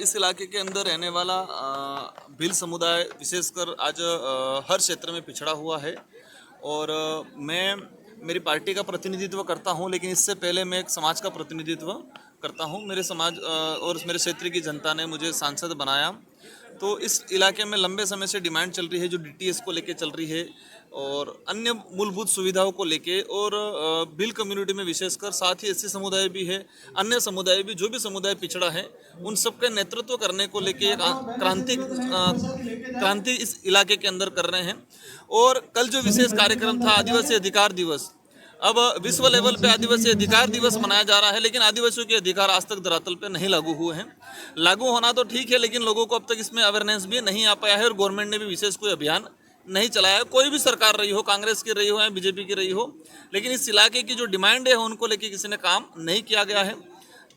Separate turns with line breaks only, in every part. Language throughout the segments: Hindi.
इस इलाके के अंदर रहने वाला भील समुदाय विशेषकर आज हर क्षेत्र में पिछड़ा हुआ है और मैं मेरी पार्टी का प्रतिनिधित्व करता हूं, लेकिन इससे पहले मैं एक समाज का प्रतिनिधित्व करता हूं। मेरे समाज और मेरे क्षेत्र की जनता ने मुझे सांसद बनाया। तो इस इलाके में लंबे समय से डिमांड चल रही है, जो डीटीएस को लेके चल रही है और अन्य मूलभूत सुविधाओं को लेके, और भील कम्युनिटी में विशेषकर, साथ ही एससी समुदाय भी है, अन्य समुदाय भी, जो भी समुदाय पिछड़ा है उन सबके नेतृत्व करने को लेके एक क्रांति इस इलाके के अंदर कर रहे हैं। और कल जो विशेष कार्यक्रम था आदिवासी अधिकार दिवस, अब विश्व लेवल पे आदिवासी अधिकार दिवस मनाया जा रहा है, लेकिन आदिवासियों के अधिकार आज तक धरातल पे नहीं लागू हुए हैं। लागू होना तो ठीक है, लेकिन लोगों को अब तक इसमें अवेयरनेस भी नहीं आ पाया है और गवर्नमेंट ने भी विशेष कोई अभियान नहीं चलाया है। कोई भी सरकार रही हो, कांग्रेस की रही हो या बीजेपी की रही हो, लेकिन इस इलाके की जो डिमांड है उनको लेके किसी ने काम नहीं किया गया है।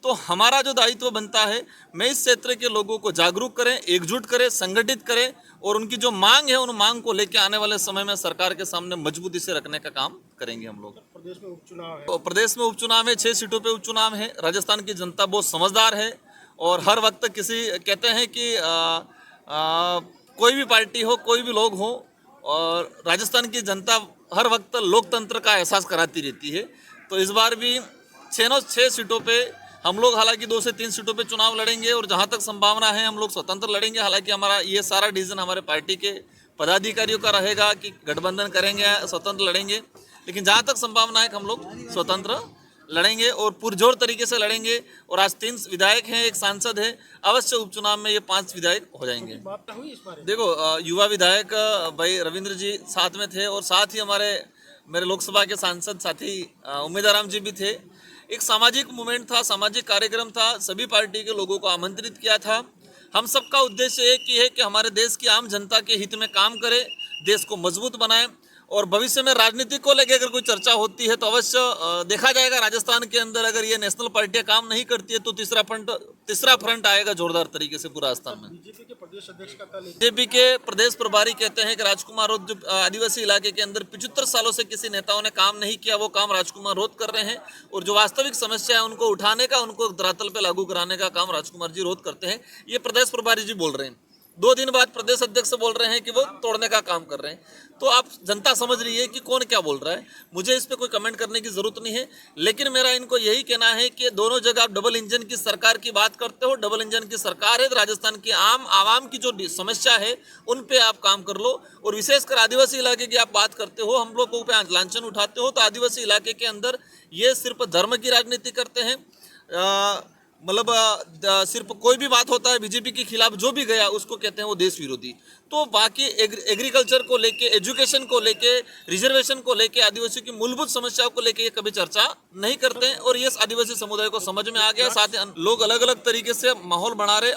तो हमारा जो दायित्व बनता है, मैं इस क्षेत्र के लोगों को जागरूक करें, एकजुट करें, संगठित करें और उनकी जो मांग है उन मांग को लेकर आने वाले समय में सरकार के सामने मजबूती से रखने का काम करेंगे हम लोग।
प्रदेश में उपचुनाव है।
तो प्रदेश में उपचुनाव है, 6 सीटों पे उपचुनाव है। राजस्थान की जनता बहुत समझदार है और हर वक्त किसी कहते हैं कि कोई भी पार्टी हो, कोई भी लोग हो, और राजस्थान की जनता हर वक्त लोकतंत्र का एहसास कराती रहती है। तो इस बार भी 6 सीटों पे हम लोग हालांकि 2 से 3 सीटों पे चुनाव लड़ेंगे और जहां तक संभावना है हम लोग स्वतंत्र लड़ेंगे। हालांकि हमारा ये सारा डिसीजन हमारे पार्टी के पदाधिकारियों का रहेगा कि गठबंधन करेंगे या स्वतंत्र लड़ेंगे, लेकिन जहां तक संभावना है कि हम लोग स्वतंत्र लड़ेंगे और पुरजोर तरीके से लड़ेंगे। और आज 3 विधायक हैं, 1 सांसद है, अवश्य उपचुनाव में ये 5 विधायक हो जाएंगे।
बात हुई इस बारे में?
देखो, युवा विधायक भाई रविंद्र जी साथ में थे और साथ ही मेरे लोकसभा के सांसद साथी उम्मीदवार जी भी थे। एक सामाजिक मूवमेंट था, सामाजिक कार्यक्रम था, सभी पार्टी के लोगों को आमंत्रित किया था। हम सबका उद्देश्य एक ही है कि हमारे देश की आम जनता के हित में काम करें, देश को मजबूत बनाएं। और भविष्य में राजनीति को लेकर अगर कोई चर्चा होती है तो अवश्य देखा जाएगा। राजस्थान के अंदर अगर ये नेशनल पार्टियां काम नहीं करती है तो तीसरा फ्रंट आएगा जोरदार तरीके से पूरा आस्थान में।
बीजेपी के प्रदेश अध्यक्ष का कल
बीजेपी के प्रदेश प्रभारी कहते हैं कि राजकुमार रोध जो आदिवासी इलाके के अंदर 75 सालों से किसी नेताओं ने काम नहीं किया, वो काम राजकुमार रोध कर रहे हैं। और जो वास्तविक समस्या है उनको उठाने का, उनको धरातल पे लागू कराने का काम राजकुमार जी रोध करते हैं। ये प्रदेश प्रभारी जी बोल रहे हैं। 2 दिन बाद प्रदेश अध्यक्ष बोल रहे हैं कि वो तोड़ने का काम कर रहे हैं। तो आप जनता समझ रही है कि कौन क्या बोल रहा है। मुझे इस पे कोई कमेंट करने की जरूरत नहीं है, लेकिन मेरा इनको यही कहना है कि दोनों जगह आप डबल इंजन की सरकार की बात करते हो। डबल इंजन की सरकार है तो राजस्थान की आवाम की जो समस्या है उन पे आप काम कर लो। और विशेषकर आदिवासी इलाके की आप बात करते हो, हम लोगों पे लांछन उठाते हो। तो आदिवासी इलाके के अंदर ये सिर्फ धर्म की राजनीति करते हैं। मतलब सिर्फ कोई भी बात होता है बीजेपी के खिलाफ जो भी गया उसको कहते हैं वो देश विरोधी। तो बाकी एग्रीकल्चर को लेके, एजुकेशन को लेके, रिजर्वेशन को लेके, आदिवासी की मूलभूत समस्याओं को लेके ये कभी चर्चा नहीं करते हैं। और ये आदिवासी समुदाय को समझ में आ गया। साथ ही लोग अलग अलग तरीके से माहौल बना रहे।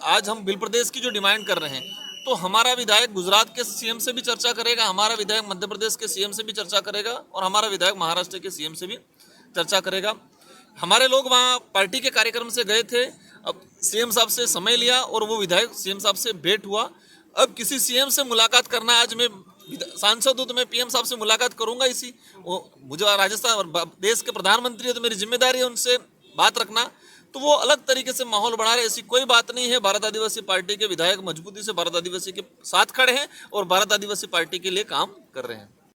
आज हम भील प्रदेश की जो डिमांड कर रहे हैं, तो हमारा विधायक गुजरात के सीएम से भी चर्चा करेगा, हमारा विधायक मध्य प्रदेश के सीएम से भी चर्चा करेगा और हमारा विधायक महाराष्ट्र के सीएम से भी चर्चा करेगा। हमारे लोग वहाँ पार्टी के कार्यक्रम से गए थे, अब सीएम साहब से समय लिया और वो विधायक सीएम साहब से भेंट हुआ। अब किसी सीएम से मुलाकात करना, आज मैं सांसद हूँ तो मैं पीएम साहब से मुलाकात करूंगा। मुझे राजस्थान देश के प्रधानमंत्री है तो मेरी जिम्मेदारी है उनसे बात रखना। तो वो अलग तरीके से माहौल बना रहे, ऐसी कोई बात नहीं है। भारत आदिवासी पार्टी के विधायक मजबूती से भारत आदिवासी के साथ खड़े हैं और भारत आदिवासी पार्टी के लिए काम कर रहे हैं।